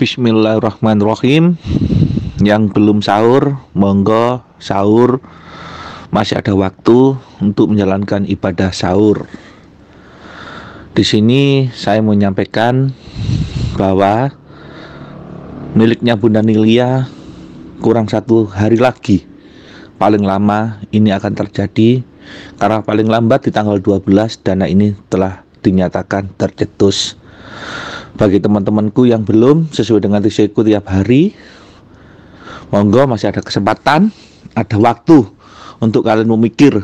Bismillahirrahmanirrahim. Yang belum sahur, monggo sahur. Masih ada waktu untuk menjalankan ibadah sahur. Di sini saya mau menyampaikan bahwa miliknya Bunda Nilia kurang 1 hari lagi. Paling lama ini akan terjadi, karena paling lambat di tanggal 12 dana ini telah dinyatakan tercetus. Bagi teman-temanku yang belum sesuai dengan risiko tiap hari, monggo masih ada kesempatan, ada waktu untuk kalian memikir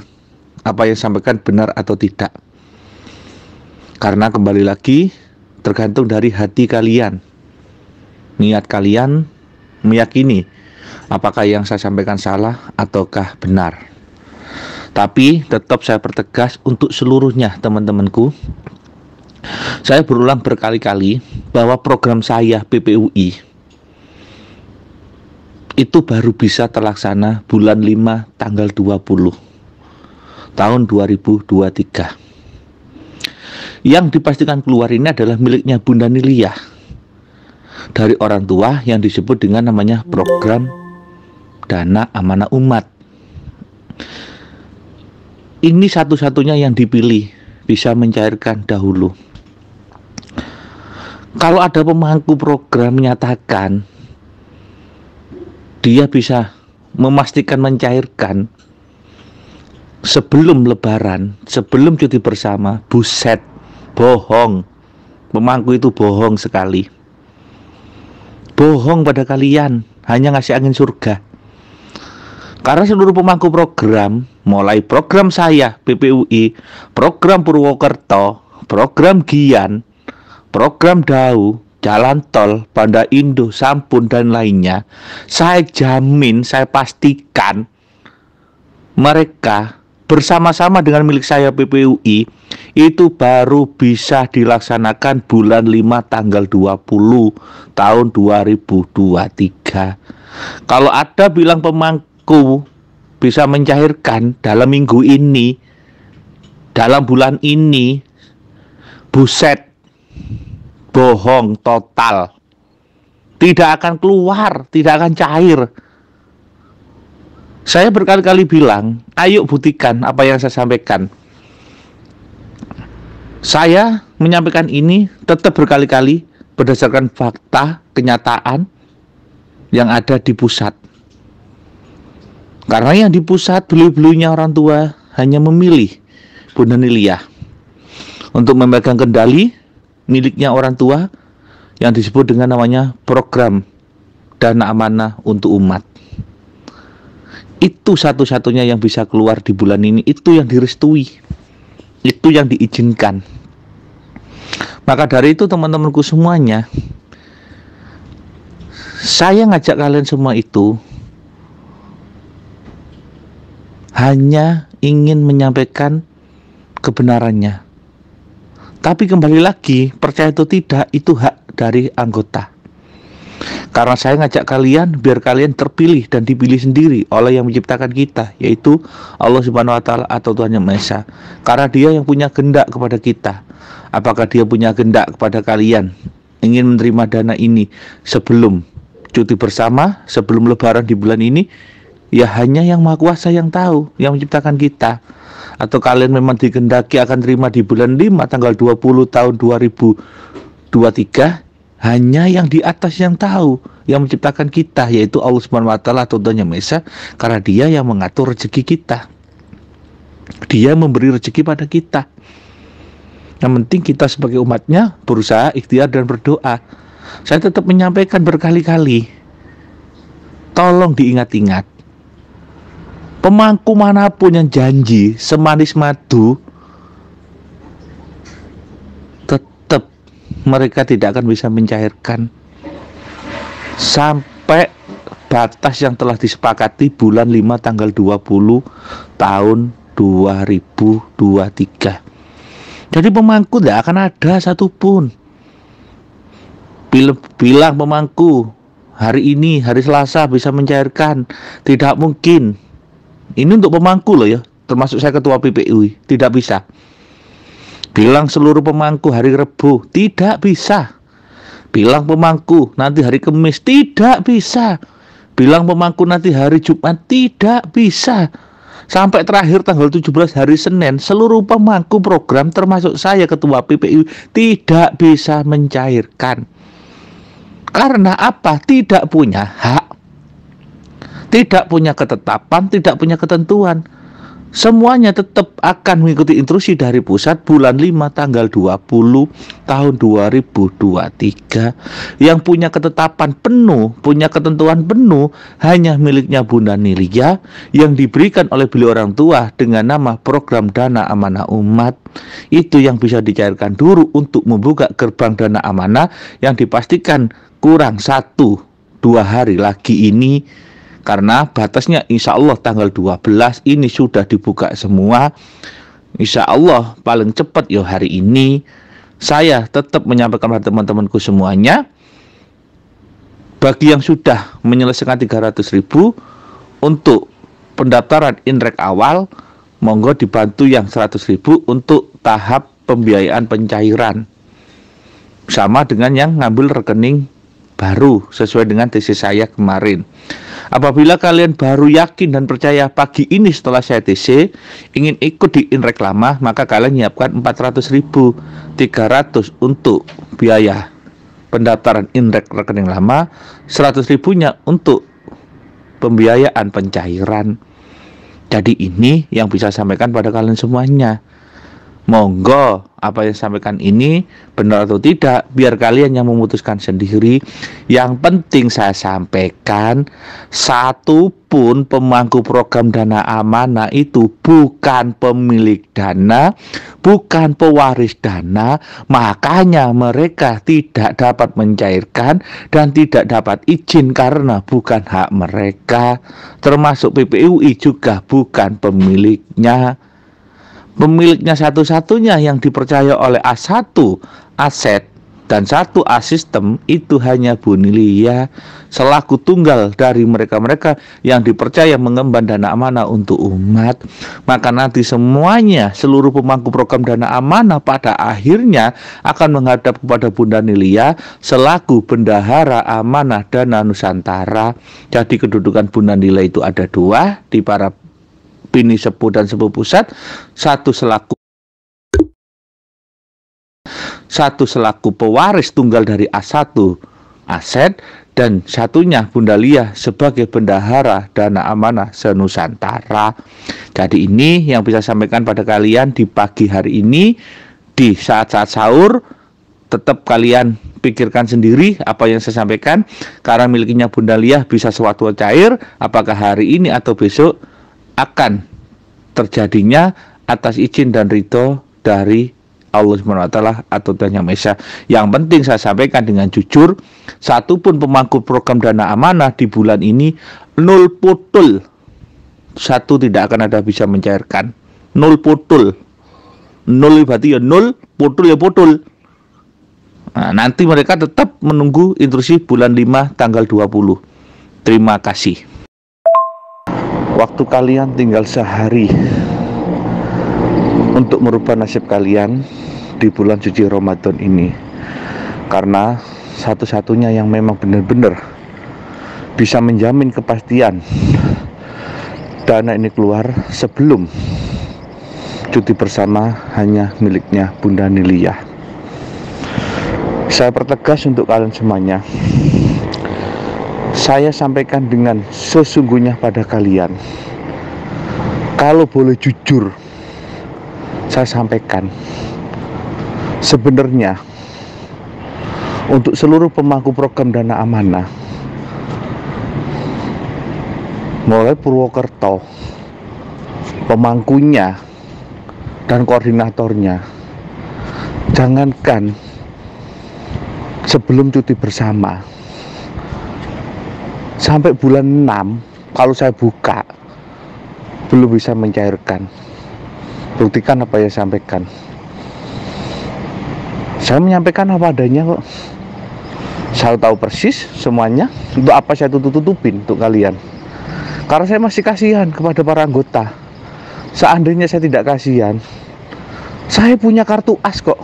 apa yang sampaikan benar atau tidak. Karena kembali lagi tergantung dari hati kalian, niat kalian meyakini apakah yang saya sampaikan salah ataukah benar. Tapi tetap saya pertegas untuk seluruhnya teman-temanku. Saya berulang berkali-kali bahwa program saya PPUI itu baru bisa terlaksana bulan 5 tanggal 20 tahun 2023. Yang dipastikan keluar ini adalah miliknya Bunda Nilia dari orang tua yang disebut dengan namanya program Dana Amanah Umat. Ini satu-satunya yang dipilih bisa mencairkan dahulu. Kalau ada pemangku program menyatakan dia bisa memastikan mencairkan sebelum lebaran, sebelum cuti bersama, buset, bohong. Pemangku itu bohong sekali. Bohong pada kalian, hanya ngasih angin surga. Karena seluruh pemangku program, mulai program saya PPUI, program Purwokerto, program Gian, program Dau, Jalan Tol, Banda Indo, Sampun, dan lainnya, saya jamin, saya pastikan mereka bersama-sama dengan milik saya PPUI itu baru bisa dilaksanakan bulan 5 tanggal 20 tahun 2023. Kalau ada bilang pemangku bisa mencairkan dalam minggu ini, dalam bulan ini, buset, bohong total. Tidak akan keluar, tidak akan cair. Saya berkali-kali bilang, ayo buktikan apa yang saya sampaikan. Saya menyampaikan ini tetap berkali-kali berdasarkan fakta, kenyataan yang ada di pusat. Karena yang di pusat, beliau-beliaunya orang tua hanya memilih Bunda Nilia untuk memegang kendali miliknya orang tua yang disebut dengan namanya program Dana Amanah untuk Umat. Itu satu-satunya yang bisa keluar di bulan ini, itu yang direstui, itu yang diizinkan. Maka dari itu teman-temanku semuanya, saya ngajak kalian semua itu hanya ingin menyampaikan kebenarannya. Tapi kembali lagi, percaya atau tidak, itu hak dari anggota. Karena saya ngajak kalian biar kalian terpilih dan dipilih sendiri oleh yang menciptakan kita, yaitu Allah Subhanahu wa Ta'ala atau Tuhan Yang Maha Esa. Karena Dia yang punya kehendak kepada kita. Apakah Dia punya kehendak kepada kalian ingin menerima dana ini sebelum cuti bersama, sebelum lebaran di bulan ini? Ya hanya Yang Maha Kuasa yang tahu, yang menciptakan kita. Atau kalian memang dikehendaki akan terima di bulan 5 tanggal 20 tahun 2023, hanya yang di atas yang tahu, yang menciptakan kita, yaitu Allah Subhanahu wa Ta'ala atau Tuhan Yang Maha Esa. Karena Dia yang mengatur rezeki kita, Dia memberi rezeki pada kita. Yang penting kita sebagai umatnya berusaha, ikhtiar, dan berdoa. Saya tetap menyampaikan berkali-kali, tolong diingat-ingat. Pemangku manapun yang janji semanis madu, tetap mereka tidak akan bisa mencairkan sampai batas yang telah disepakati bulan 5 tanggal 20 tahun 2023. Jadi pemangku tidak akan ada satupun bilang pemangku hari ini, hari Selasa bisa mencairkan. Tidak mungkin. Ini untuk pemangku loh ya, termasuk saya ketua PPUI, tidak bisa. Bilang seluruh pemangku hari Rebu, tidak bisa. Bilang pemangku nanti hari Kamis, tidak bisa. Bilang pemangku nanti hari Jumat, tidak bisa. Sampai terakhir tanggal 17 hari Senin, seluruh pemangku program termasuk saya ketua PPU tidak bisa mencairkan. Karena apa? Tidak punya hak, tidak punya ketetapan, tidak punya ketentuan. Semuanya tetap akan mengikuti instruksi dari pusat bulan 5 tanggal 20 tahun 2023. Yang punya ketetapan penuh, punya ketentuan penuh hanya miliknya Bunda Nilia yang diberikan oleh beliau orang tua dengan nama program Dana Amanah Umat. Itu yang bisa dicairkan dulu untuk membuka gerbang dana amanah yang dipastikan kurang 1-2 hari lagi ini. Karena batasnya insya Allah tanggal 12 ini sudah dibuka semua. Insya Allah paling cepat ya hari ini. Saya tetap menyampaikan pada teman-temanku semuanya, bagi yang sudah menyelesaikan 300.000 untuk pendaftaran inrek awal, monggo dibantu yang 100.000 untuk tahap pembiayaan pencairan. Sama dengan yang ngambil rekening baru sesuai dengan tesis saya kemarin. Apabila kalian baru yakin dan percaya pagi ini setelah saya TC ingin ikut di inrek lama, maka kalian nyiapkan 400.000, 300 untuk biaya pendaftaran inrek rekening lama, 100.000-nya untuk pembiayaan pencairan. Jadi ini yang bisa saya sampaikan pada kalian semuanya. Monggo apa yang sampaikan ini benar atau tidak biar kalian yang memutuskan sendiri. Yang penting saya sampaikan, satu pun pemangku program dana amanah itu bukan pemilik dana, bukan pewaris dana, makanya mereka tidak dapat mencairkan dan tidak dapat izin karena bukan hak mereka. Termasuk PPUI juga bukan pemiliknya. Pemiliknya satu-satunya yang dipercaya oleh A1 aset dan 1 asistem itu hanya Bu Nilia selaku tunggal dari mereka-mereka yang dipercaya mengemban dana amanah untuk umat. Maka nanti semuanya, seluruh pemangku program dana amanah pada akhirnya akan menghadap kepada Bunda Nilia selaku bendahara amanah dana Nusantara. Jadi kedudukan Bunda Nilia itu ada 2 di para bini sepuh dan sepuh pusat, satu selaku pewaris tunggal dari A1 aset dan satunya Bunda Lia sebagai bendahara dana amanah senusantara. Jadi ini yang bisa sampaikan pada kalian di pagi hari ini, di saat-saat sahur. Tetap kalian pikirkan sendiri apa yang saya sampaikan, karena miliknya Bunda Lia bisa sewaktu cair, apakah hari ini atau besok akan terjadinya atas izin dan ridho dari Allah SWT atau Tuhan Yang Maha Esa. Yang penting saya sampaikan dengan jujur, satupun pemangku program dana amanah di bulan ini 0 putul. 1 tidak akan ada bisa mencairkan. 0 putul. 0 berarti ya 0, putul ya putul. Nah, nanti mereka tetap menunggu instruksi bulan 5 tanggal 20. Terima kasih. Waktu kalian tinggal sehari untuk merubah nasib kalian di bulan suci Ramadan ini. Karena satu-satunya yang memang benar-benar bisa menjamin kepastian dana ini keluar sebelum cuti bersama hanya miliknya Bunda Nilia. Saya pertegas untuk kalian semuanya, saya sampaikan dengan sesungguhnya pada kalian. Kalau boleh jujur, saya sampaikan, sebenarnya untuk seluruh pemangku program dana amanah, mulai Purwokerto, pemangkunya dan koordinatornya, jangankan sebelum cuti bersama, sampai bulan 6 kalau saya buka belum bisa mencairkan. Buktikan apa yang saya sampaikan. Saya menyampaikan apa adanya kok. Saya tahu persis semuanya. Untuk apa saya tutupin untuk kalian, karena saya masih kasihan kepada para anggota. Seandainya saya tidak kasihan, saya punya kartu as kok.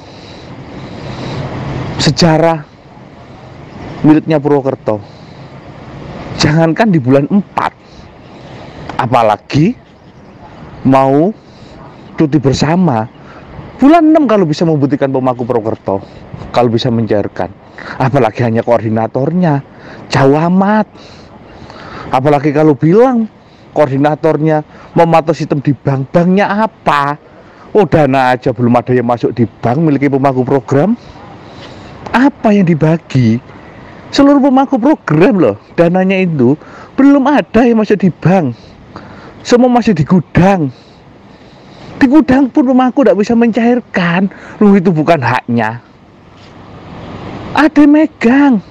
Sejarah miliknya Purwokerto. Jangankan di bulan 4, apalagi mau cuti bersama bulan 6 kalau bisa membuktikan pemangku Purwokerto, kalau bisa mencairkan. Apalagi hanya koordinatornya, jauh amat. Apalagi kalau bilang koordinatornya memantau sistem di bank, banknya apa? Oh, dana aja belum ada yang masuk di bank miliki pemangku program. Apa yang dibagi? Seluruh pemangku program loh, dananya itu belum ada yang masuk di bank. Semua masih di gudang. Di gudang pun pemangku tidak bisa mencairkan. Loh, itu bukan haknya. Ada yang megang.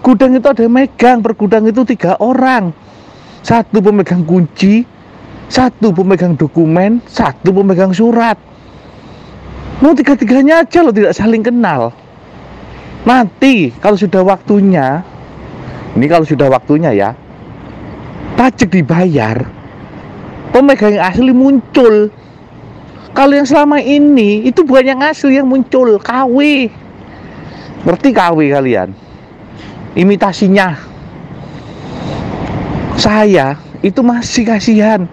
Gudang itu ada yang megang. Per gudang itu 3 orang. 1 pemegang kunci, 1 pemegang dokumen, 1 pemegang surat. Mau 3-3-nya aja loh, tidak saling kenal. Nanti kalau sudah waktunya, ini kalau sudah waktunya ya, pajak dibayar, pemegang yang asli muncul. Kalau yang selama ini itu bukan yang asli yang muncul, KW. Ngerti KW kalian? Imitasinya. Saya itu masih kasihan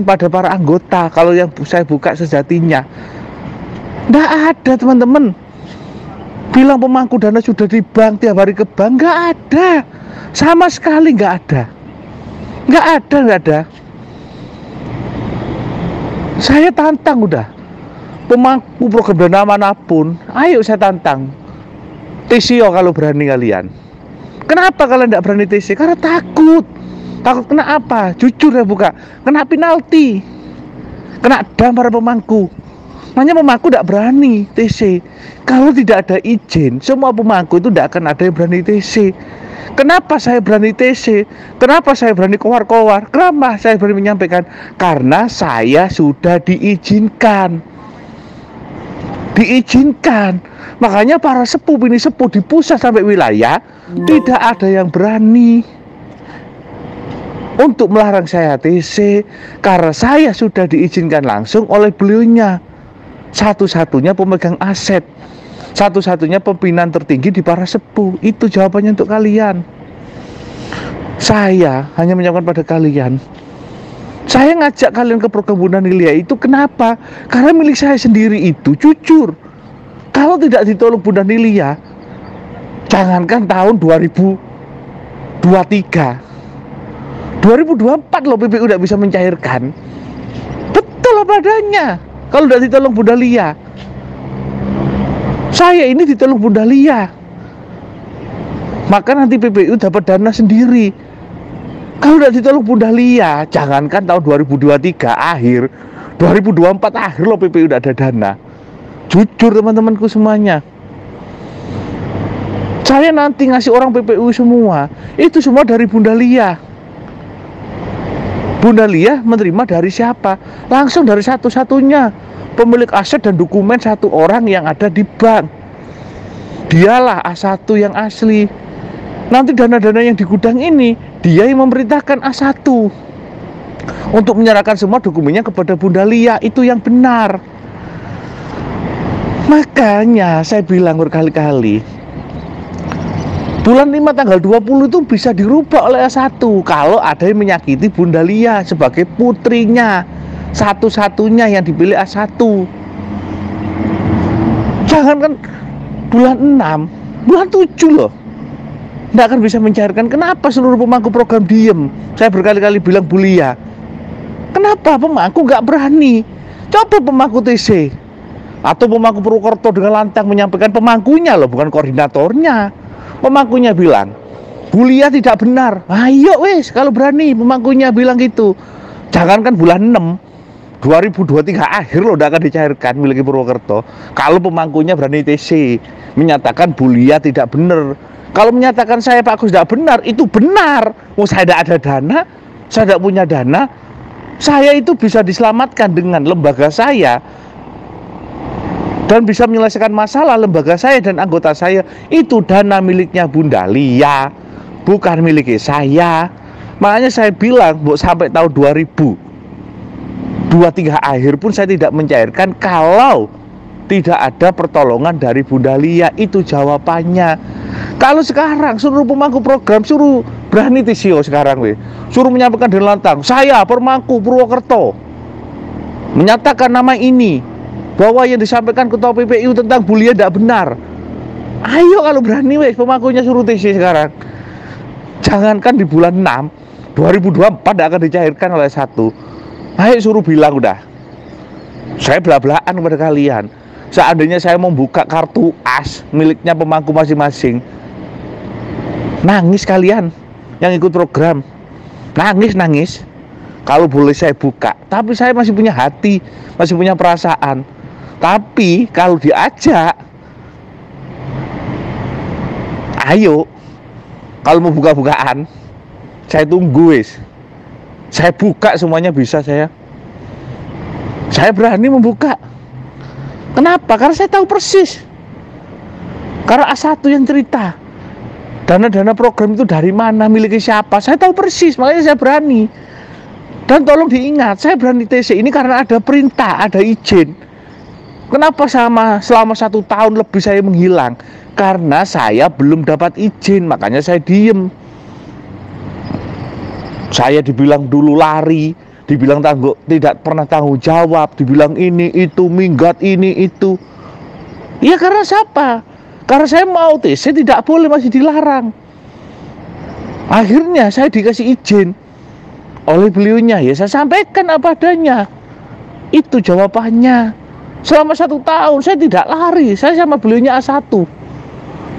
pada para anggota. Kalau yang saya buka sejatinya nggak ada, teman-teman. Bilang pemangku dana sudah di bank, tiap hari ke bank, nggak ada, sama sekali nggak ada. Saya tantang udah, pemangku program dana manapun, ayo saya tantang TCO kalau berani kalian. Kenapa kalian tidak berani TC? Karena takut kena apa? Jujur ya, buka, kena penalti, kena dam para pemangku. Makanya pemangku tidak berani TC. Kalau tidak ada izin, semua pemangku itu tidak akan ada yang berani TC. Kenapa saya berani TC? Kenapa saya berani kowar-kowar? Kenapa saya berani menyampaikan? Karena saya sudah diizinkan. Makanya para sepuh ini sepuh di pusat sampai wilayah, tidak ada yang berani untuk melarang saya TC, karena saya sudah diizinkan langsung oleh beliaunya. Satu-satunya pemegang aset, satu-satunya pimpinan tertinggi di para sepuh. Itu jawabannya untuk kalian. Saya hanya menyampaikan pada kalian, saya ngajak kalian ke program Bunda Nilia itu kenapa? Karena milik saya sendiri itu, jujur, kalau tidak ditolong Bunda Nilia, jangankan tahun 2023, 2024 loh PPU tidak bisa mencairkan. Betul apa adanya. Kalau tidak ditolong Bunda Lia, saya ini ditolong Bunda Lia, maka nanti PPU dapat dana sendiri. Kalau tidak ditolong Bunda Lia, jangankan tahun 2023 akhir, 2024 akhir loh PPU tidak ada dana. Jujur teman-temanku semuanya, saya nanti ngasih orang PPU semua, itu semua dari Bunda Lia. Bunda Lia menerima dari siapa? Langsung dari satu-satunya pemilik aset dan dokumen 1 orang yang ada di bank. Dialah A1 yang asli. Nanti dana-dana yang di gudang ini, dia yang memerintahkan A1 untuk menyerahkan semua dokumennya kepada Bunda Lia. Itu yang benar. Makanya saya bilang berkali-kali, bulan 5 tanggal 20 itu bisa dirubah oleh A1 kalau ada yang menyakiti Bunda Lia sebagai putrinya, satu-satunya yang dipilih A1. Jangankan bulan 6, bulan 7 loh tidak akan bisa mencairkan. Kenapa seluruh pemangku program diem? Saya berkali-kali bilang Bu Lia, kenapa pemangku nggak berani? Coba pemangku TC atau pemangku Purwokerto dengan lantang menyampaikan, pemangkunya loh, bukan koordinatornya. Pemangkunya bilang Bu Lia tidak benar. Ayo wes, kalau berani pemangkunya bilang gitu. Jangankan bulan 6, 2023 akhir loh udah akan dicairkan milik Purwokerto. Kalau pemangkunya berani TC menyatakan Bu Lia tidak benar. Kalau menyatakan saya Pak Agus tidak benar, itu benar. Oh, saya tidak ada dana, saya tidak punya dana. Saya itu bisa diselamatkan dengan lembaga saya dan bisa menyelesaikan masalah lembaga saya dan anggota saya. Itu dana miliknya Bunda Lia, bukan milik saya. Makanya saya bilang, sampai tahun 2023 akhir pun saya tidak mencairkan kalau tidak ada pertolongan dari Bunda Lia. Itu jawabannya. Kalau sekarang suruh pemangku program, suruh berani TCO sekarang suruh menyampaikan di lantang, saya pemangku Purwokerto menyatakan nama ini, bahwa yang disampaikan ketua PPIU tentang bulian tidak benar. Ayo kalau berani pemangkunya suruh TC sekarang. Jangankan di bulan 6 2024 tidak akan dicairkan oleh satu. Ayo suruh bilang udah. Saya belak-belakan kepada kalian. Seandainya saya membuka kartu as miliknya pemangku masing-masing, nangis kalian yang ikut program. Nangis. Kalau boleh saya buka. Tapi saya masih punya hati, masih punya perasaan. Tapi kalau diajak, ayo. Kalau mau buka-bukaan, saya tunggu Saya buka semuanya bisa saya. Saya berani membuka. Kenapa? Karena saya tahu persis. Karena A1 yang cerita. Dana-dana program itu dari mana, miliki siapa, saya tahu persis, makanya saya berani. Dan tolong diingat, saya berani TC ini karena ada perintah, ada izin. Kenapa selama 1 tahun lebih saya menghilang? Karena saya belum dapat izin, makanya saya diem. Saya dibilang dulu lari, dibilang tidak pernah tanggung jawab, dibilang ini itu, minggat ini itu. Ya karena siapa? Karena saya mau TC tidak boleh, masih dilarang. Akhirnya saya dikasih izin oleh beliaunya, ya saya sampaikan apa adanya. Itu jawabannya. Selama 1 tahun saya tidak lari, saya sama beliaunya A1.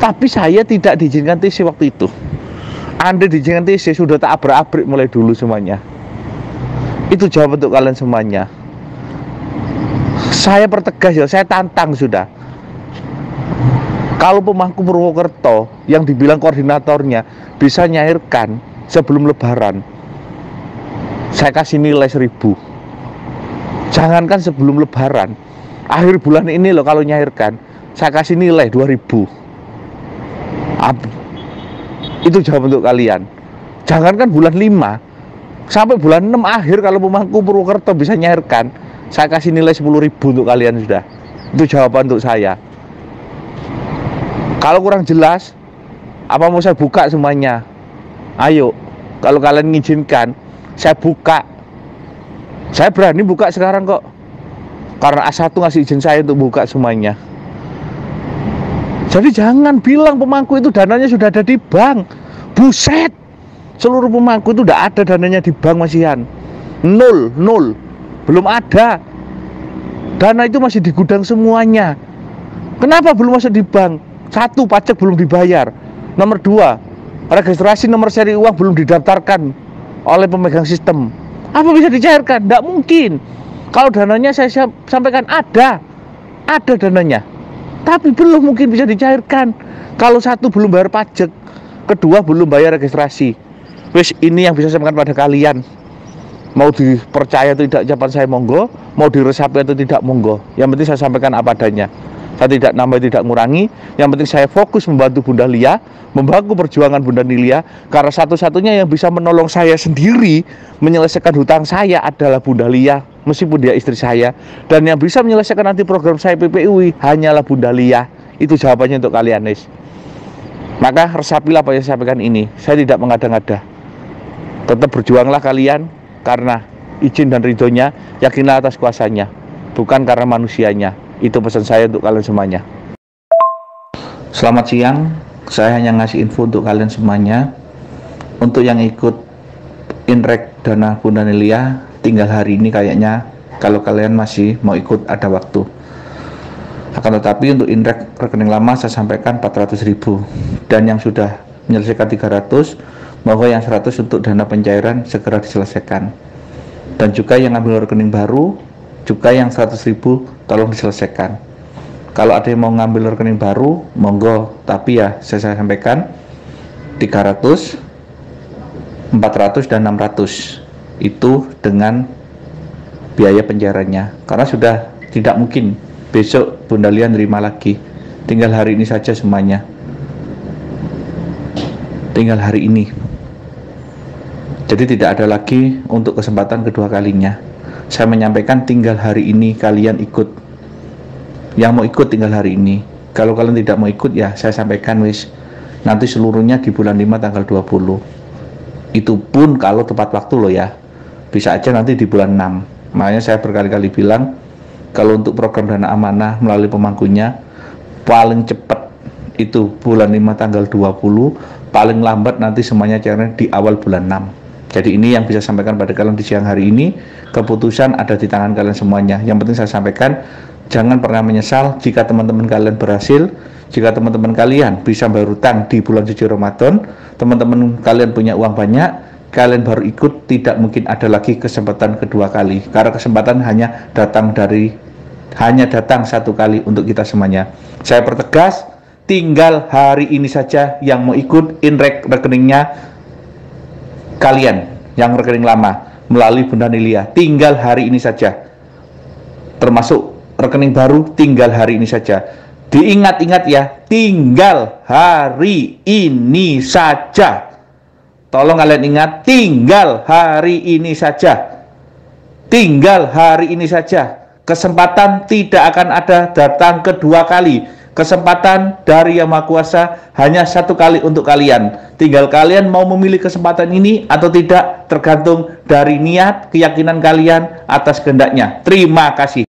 Tapi saya tidak diizinkan TC waktu itu. Anda diizinkan TC sudah tak abrak-abrik mulai dulu semuanya. Itu jawab untuk kalian semuanya. Saya pertegas ya, saya tantang sudah. Kalau pemangku Purwokerto yang dibilang koordinatornya bisa nyairkan sebelum lebaran, saya kasih nilai 1000. Jangankan sebelum lebaran, akhir bulan ini loh kalau nyairkan, saya kasih nilai 2000. Itu jawab untuk kalian. Jangankan bulan 5, sampai bulan 6 akhir kalau pemangku Purwokerto bisa nyairkan, saya kasih nilai 10.000 untuk kalian sudah. Itu jawaban untuk saya. Kalau kurang jelas, apa mau saya buka semuanya? Ayo, kalau kalian mengizinkan, saya buka. Saya berani buka sekarang kok. Karena A1 ngasih izin saya untuk buka semuanya. Jadi jangan bilang pemangku itu dananya sudah ada di bank. Buset, seluruh pemangku itu tidak ada dananya di bank masihan. Nol. Belum ada. Dana itu masih di gudang semuanya. Kenapa belum masuk di bank? 1, pajak belum dibayar. Nomor 2, registrasi nomor seri uang belum didaftarkan oleh pemegang sistem. Apa bisa dicairkan? Tidak mungkin. Kalau dananya saya sampaikan ada dananya, tapi belum mungkin bisa dicairkan. Kalau 1 belum bayar pajak, 2 belum bayar registrasi. Wes ini yang bisa saya sampaikan pada kalian. Mau dipercaya atau tidak jawaban saya monggo, mau diresapi atau tidak monggo. Yang penting saya sampaikan apa adanya. Saya tidak nambah, tidak ngurangi. Yang penting saya fokus membantu Bunda Lia, membantu perjuangan Bunda Nilia. Karena satu-satunya yang bisa menolong saya sendiri menyelesaikan hutang saya adalah Bunda Lia, meskipun dia istri saya. Dan yang bisa menyelesaikan nanti program saya PPUI hanyalah Bunda Lia. Itu jawabannya untuk kalian, guys. Maka resapilah apa yang saya sampaikan ini. Saya tidak mengada-ngada. Tetap berjuanglah kalian karena izin dan ridhonya, yakinlah atas kuasanya, bukan karena manusianya. Itu pesan saya untuk kalian semuanya. Selamat siang, saya hanya ngasih info untuk kalian semuanya. Untuk yang ikut inrek dana Bunda Nilia, tinggal hari ini kayaknya. Kalau kalian masih mau ikut ada waktu. Akan tetapi untuk inrek rekening lama saya sampaikan 400.000. Dan yang sudah menyelesaikan 300, bahwa yang 100 untuk dana pencairan segera diselesaikan. Dan juga yang ambil rekening baru, juga yang 100.000 tolong diselesaikan. Kalau ada yang mau ngambil rekening baru, monggo. Tapi ya saya sampaikan 300, 400 dan 600 itu dengan biaya pencairannya. Karena sudah tidak mungkin besok Bunda Lia nerima lagi. Tinggal hari ini saja semuanya. Tinggal hari ini. Jadi tidak ada lagi untuk kesempatan kedua kalinya. Saya menyampaikan tinggal hari ini kalian ikut. Yang mau ikut tinggal hari ini. Kalau kalian tidak mau ikut ya saya sampaikan wis nanti seluruhnya di bulan 5 tanggal 20. Itu pun kalau tepat waktu loh ya. Bisa aja nanti di bulan 6. Makanya saya berkali-kali bilang, kalau untuk program dana amanah melalui pemangkunya, paling cepat itu bulan 5 tanggal 20, paling lambat nanti semuanya cairan di awal bulan 6. Jadi ini yang bisa sampaikan pada kalian di siang hari ini. Keputusan ada di tangan kalian semuanya. Yang penting saya sampaikan, jangan pernah menyesal jika teman-teman kalian berhasil. Jika teman-teman kalian bisa bayar utang di bulan suci Ramadan, teman-teman kalian punya uang banyak, kalian baru ikut, tidak mungkin ada lagi kesempatan kedua kali. Karena kesempatan hanya datang satu kali untuk kita semuanya. Saya pertegas, tinggal hari ini saja yang mau ikut rekeningnya kalian, yang rekening lama melalui Bunda Nilia, tinggal hari ini saja. Termasuk rekening baru, tinggal hari ini saja. Diingat-ingat ya, tinggal hari ini saja. Tolong kalian ingat, tinggal hari ini saja. Tinggal hari ini saja. Kesempatan tidak akan ada datang kedua kali. Kesempatan dari Yang Maha Kuasa hanya satu kali untuk kalian. Tinggal kalian mau memilih kesempatan ini atau tidak, tergantung dari niat, keyakinan kalian atas kehendaknya. Terima kasih.